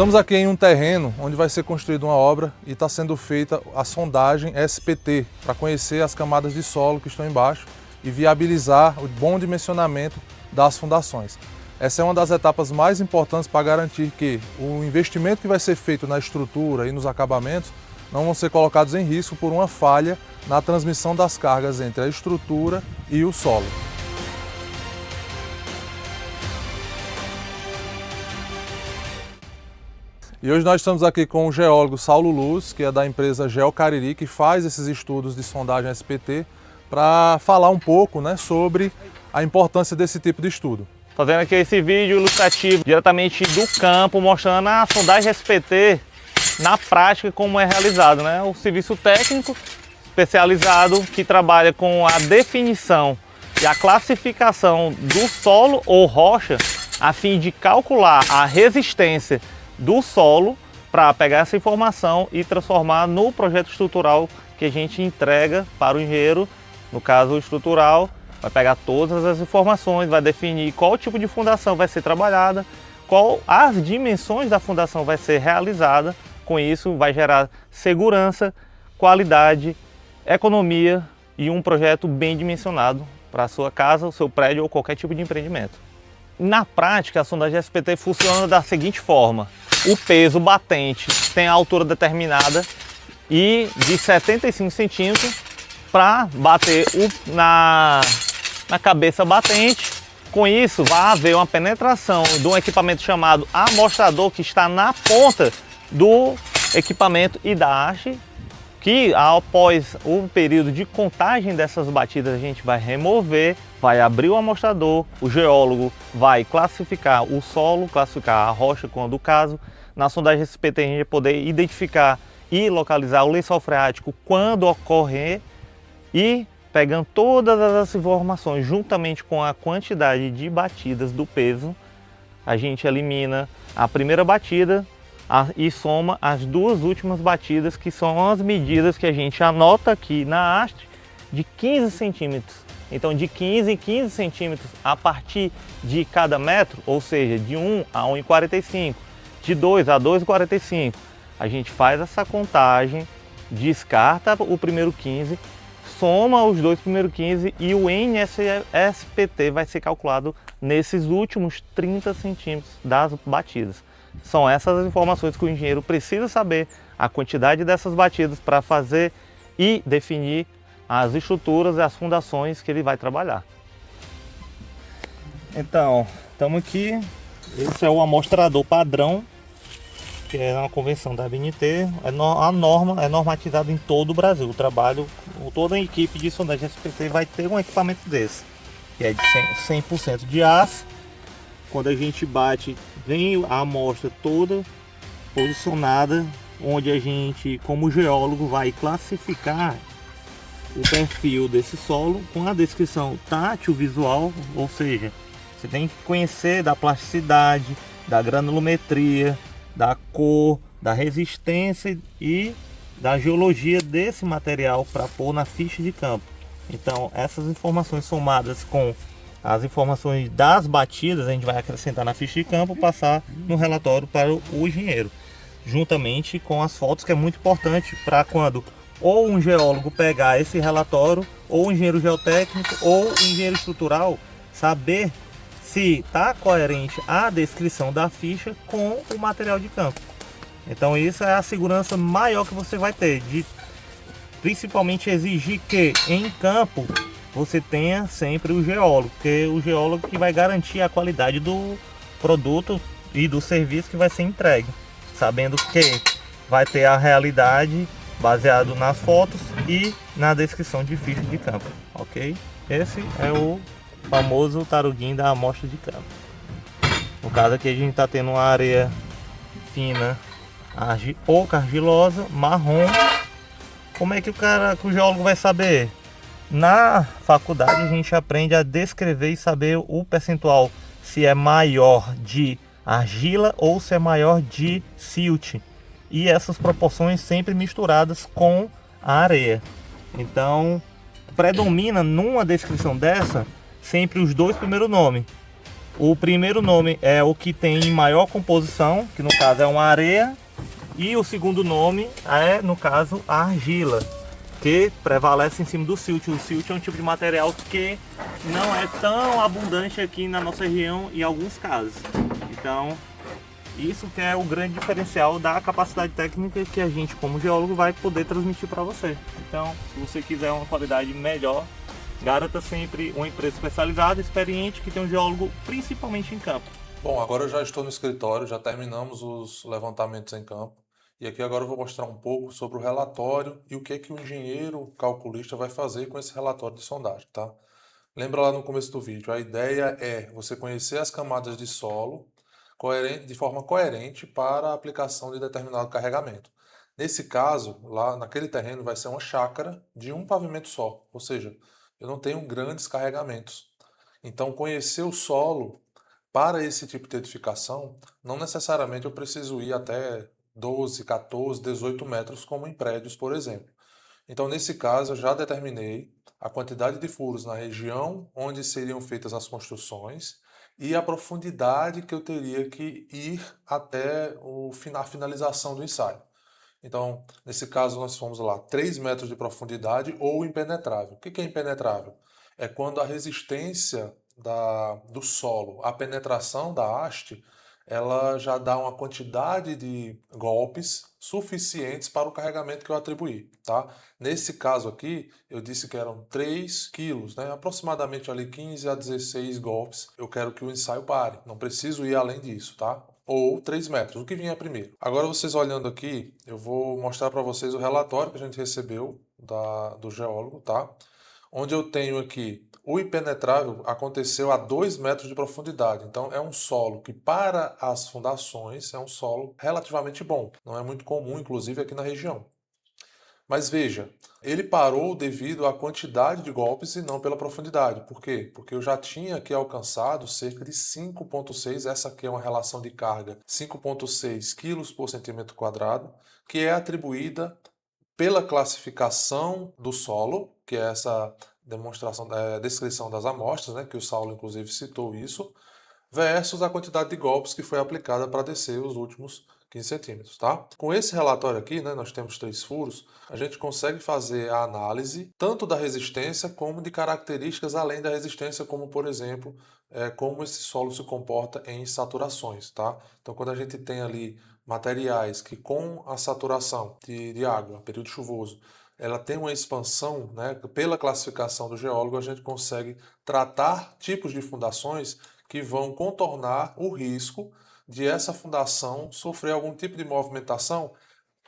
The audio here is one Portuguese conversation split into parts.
Estamos aqui em um terreno onde vai ser construída uma obra e está sendo feita a sondagem SPT para conhecer as camadas de solo que estão embaixo e viabilizar o bom dimensionamento das fundações. Essa é uma das etapas mais importantes para garantir que o investimento que vai ser feito na estrutura e nos acabamentos não vão ser colocados em risco por uma falha na transmissão das cargas entre a estrutura e o solo. E hoje nós estamos aqui com o geólogo Saulo Luz, que é da empresa Geocariri, que faz esses estudos de sondagem SPT, para falar um pouco, sobre a importância desse tipo de estudo. Fazendo aqui esse vídeo ilustrativo diretamente do campo, mostrando a sondagem SPT na prática como é realizado, O serviço técnico especializado que trabalha com a definição e a classificação do solo ou rocha a fim de calcular a resistência do solo para pegar essa informação e transformar no projeto estrutural que a gente entrega para o engenheiro. No caso estrutural, vai pegar todas as informações, vai definir qual tipo de fundação vai ser trabalhada, qual as dimensões da fundação vai ser realizada. Com isso vai gerar segurança, qualidade, economia e um projeto bem dimensionado para a sua casa, o seu prédio ou qualquer tipo de empreendimento. Na prática, a sondagem SPT funciona da seguinte forma: o peso batente tem a altura determinada e de 75 centímetros para bater na cabeça batente. Com isso, vai haver uma penetração de um equipamento chamado amostrador que está na ponta do equipamento e da haste, que após o período de contagem dessas batidas a gente vai remover, vai abrir o amostrador, o geólogo vai classificar o solo, classificar a rocha quando o caso. Na sondagem SPT a gente vai poder identificar e localizar o lençol freático quando ocorrer e pegando todas as informações juntamente com a quantidade de batidas do peso, a gente elimina a primeira batida e soma as duas últimas batidas, que são as medidas que a gente anota aqui na haste de 15 centímetros. Então de 15 em 15 centímetros a partir de cada metro, ou seja, de 1 a 1,45, de 2 a 2,45, a gente faz essa contagem, descarta o primeiro 15, soma os dois primeiros 15 e o NSPT vai ser calculado nesses últimos 30 centímetros das batidas. São essas as informações que o engenheiro precisa saber, a quantidade dessas batidas para fazer e definir as estruturas e as fundações que ele vai trabalhar. Então, estamos aqui, esse é o amostrador padrão, que é uma convenção da ABNT, a norma é normatizada em todo o Brasil. O trabalho, toda a equipe de sondagem SPT vai ter um equipamento desse, que é de 100% de aço. Quando a gente bate, vem a amostra toda posicionada, onde a gente, como geólogo, vai classificar o perfil desse solo com a descrição tátil visual, ou seja, você tem que conhecer da plasticidade, da granulometria, da cor, da resistência e da geologia desse material para pôr na ficha de campo. Então essas informações somadas com as informações das batidas a gente vai acrescentar na ficha de campo, passar no relatório para o engenheiro, juntamente com as fotos, que é muito importante para quando ou um geólogo pegar esse relatório, ou o engenheiro geotécnico, ou o engenheiro estrutural, saber se está coerente a descrição da ficha com o material de campo. Então isso é a segurança maior que você vai ter, de principalmente exigir que em campo você tenha sempre o geólogo, porque o geólogo que vai garantir a qualidade do produto e do serviço que vai ser entregue, sabendo que vai ter a realidade baseado nas fotos e na descrição de ficha de campo, ok? Esse é o famoso taruguinho da amostra de campo. No caso aqui a gente está tendo uma areia fina, pouco argilosa, marrom. Como é que o geólogo vai saber? Na faculdade a gente aprende a descrever e saber o percentual, se é maior de argila ou se é maior de silt. E essas proporções sempre misturadas com a areia. Então predomina numa descrição dessa sempre os dois primeiros nomes. O primeiro nome é o que tem maior composição, que no caso é uma areia, e o segundo nome é, no caso, a argila, que prevalece em cima do silt. O silt é um tipo de material que não é tão abundante aqui na nossa região em alguns casos. Então, isso que é o grande diferencial da capacidade técnica que a gente, como geólogo, vai poder transmitir para você. Então, se você quiser uma qualidade melhor, garanta sempre uma empresa especializada, experiente, que tem um geólogo principalmente em campo. Bom, agora eu já estou no escritório, já terminamos os levantamentos em campo. E aqui agora eu vou mostrar um pouco sobre o relatório e o que o engenheiro calculista vai fazer com esse relatório de sondagem, tá? Lembra lá no começo do vídeo, a ideia é você conhecer as camadas de solo de forma coerente para a aplicação de determinado carregamento. Nesse caso, lá naquele terreno vai ser uma chácara de um pavimento só, ou seja, eu não tenho grandes carregamentos. Então, conhecer o solo para esse tipo de edificação, não necessariamente eu preciso ir até 12, 14, 18 metros, como em prédios, por exemplo. Então, nesse caso, eu já determinei a quantidade de furos na região onde seriam feitas as construções e a profundidade que eu teria que ir até a finalização do ensaio. Então, nesse caso, nós fomos lá 3 metros de profundidade ou impenetrável. O que é impenetrável? É quando a resistência do solo, a penetração da haste, ela já dá uma quantidade de golpes suficientes para o carregamento que eu atribuí, tá? Nesse caso aqui, eu disse que eram 3 quilos, né? Aproximadamente ali 15 a 16 golpes. Eu quero que o ensaio pare, não preciso ir além disso, tá? Ou 3 metros, o que vinha primeiro. Agora vocês olhando aqui, eu vou mostrar para vocês o relatório que a gente recebeu do geólogo, tá? Onde eu tenho aqui o impenetrável aconteceu a 2 metros de profundidade. Então é um solo que para as fundações é um solo relativamente bom. Não é muito comum, inclusive aqui na região. Mas veja, ele parou devido à quantidade de golpes e não pela profundidade. Por quê? Porque eu já tinha aqui alcançado cerca de 5,6, essa aqui é uma relação de carga, 5,6 quilos por centímetro quadrado, que é atribuída pela classificação do solo, que é essa descrição das amostras, né, que o Saulo inclusive citou isso, versus a quantidade de golpes que foi aplicada para descer os últimos 15 centímetros, tá? Com esse relatório aqui, né, nós temos 3 furos, a gente consegue fazer a análise tanto da resistência como de características além da resistência, como por exemplo, como esse solo se comporta em saturações, tá? Então quando a gente tem ali materiais que com a saturação de água, período chuvoso, ela tem uma expansão, né, pela classificação do geólogo, a gente consegue tratar tipos de fundações que vão contornar o risco de essa fundação sofrer algum tipo de movimentação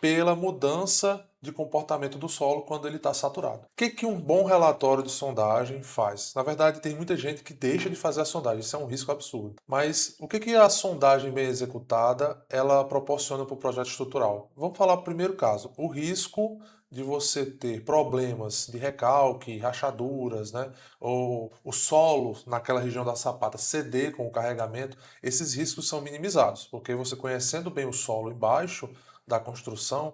pela mudança de comportamento do solo quando ele está saturado. O que um bom relatório de sondagem faz? Na verdade, tem muita gente que deixa de fazer a sondagem, isso é um risco absurdo. Mas o que a sondagem bem executada ela proporciona para o projeto estrutural? Vamos falar o primeiro caso, o risco de você ter problemas de recalque, rachaduras, né? Ou o solo naquela região da sapata ceder com o carregamento, esses riscos são minimizados, porque você conhecendo bem o solo embaixo da construção,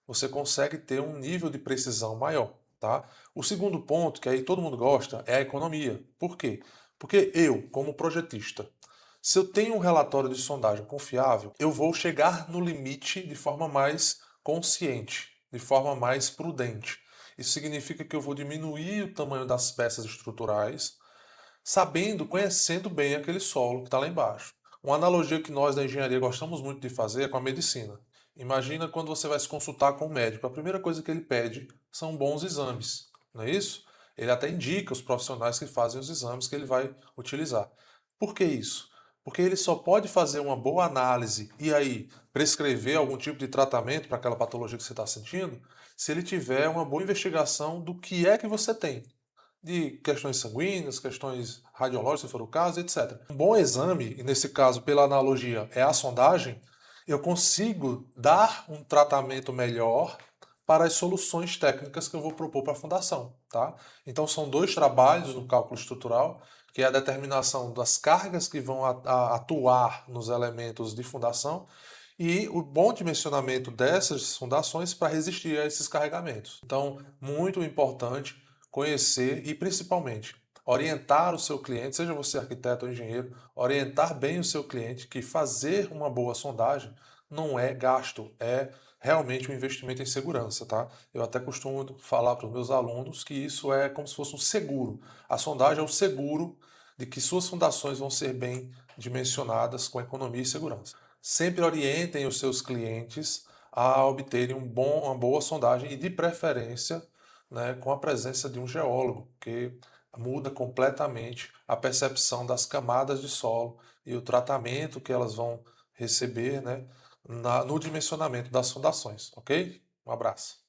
você consegue ter um nível de precisão maior, tá? O segundo ponto, que aí todo mundo gosta, é a economia. Por quê? Porque eu, como projetista, se eu tenho um relatório de sondagem confiável, eu vou chegar no limite de forma mais consciente, de forma mais prudente. Isso significa que eu vou diminuir o tamanho das peças estruturais, sabendo, conhecendo bem aquele solo que está lá embaixo. Uma analogia que nós da engenharia gostamos muito de fazer é com a medicina. Imagina quando você vai se consultar com um médico, a primeira coisa que ele pede são bons exames, não é isso? Ele até indica os profissionais que fazem os exames que ele vai utilizar. Por que isso? Porque ele só pode fazer uma boa análise e aí prescrever algum tipo de tratamento para aquela patologia que você está sentindo, se ele tiver uma boa investigação do que é que você tem de questões sanguíneas, questões radiológicas, se for o caso, etc. Um bom exame, e nesse caso, pela analogia, é a sondagem, eu consigo dar um tratamento melhor para as soluções técnicas que eu vou propor para a fundação, tá? Então são 2 trabalhos no cálculo estrutural, que é a determinação das cargas que vão atuar nos elementos de fundação e o bom dimensionamento dessas fundações para resistir a esses carregamentos. Então, muito importante conhecer e principalmente orientar o seu cliente, seja você arquiteto ou engenheiro, orientar bem o seu cliente que fazer uma boa sondagem não é gasto, é realmente um investimento em segurança, tá? Eu até costumo falar para os meus alunos que isso é como se fosse um seguro. A sondagem é o seguro de que suas fundações vão ser bem dimensionadas com economia e segurança. Sempre orientem os seus clientes a obterem uma boa sondagem e, de preferência, né, com a presença de um geólogo, que muda completamente a percepção das camadas de solo e o tratamento que elas vão receber, né, no dimensionamento das fundações, ok? Um abraço.